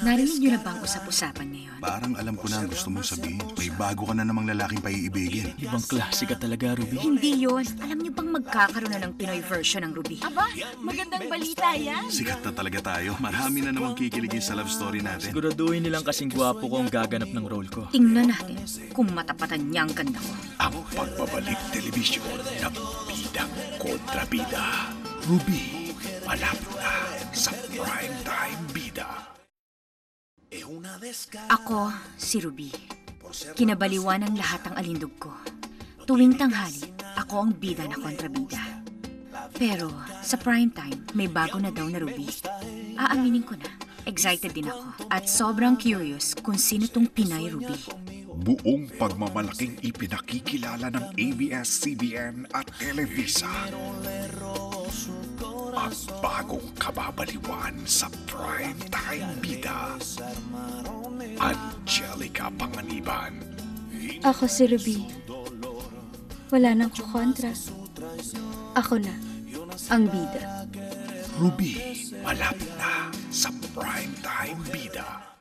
Narinig niyo na ba ang usap-usapan ngayon? Parang alam ko na ang gusto mong sabihin. May bago ka na namang lalaking paiibigin. Ibang klase ka talaga, Ruby. Hindi yon. Alam niyo bang magkakaroon na ng Pinoy version ng Ruby? Aba, magandang balita yan. Sikat na talaga tayo. Marami na namang kikiligin sa love story natin. Siguraduhin nilang kasing gwapo ko ang gaganap ng role ko. Tingnan natin kung matapatan niya ang ganda ko. Ang pagbabalik telebisyon ng Bidang Kontrabida. Ruby, malapit na sa Primetime Bida. Ako, si Ruby. Kinabaliwan ng lahat ang alindog ko. Tuwing tanghali, ako ang bida na kontrabida. Pero sa primetime, may bago na daw na Ruby. Aaminin ko na, excited din ako. At sobrang curious kung sino tong Pinay Ruby. Buong pagmamalaking ipinakikilala ng ABS-CBN at Televisa. Ang bagong kababaliwan sa Primetime Bida. Angelica Panganiban. Ako si Ruby. Wala nang kukontra. Ako na, ang bida. Ruby, malapit na sa Primetime Bida.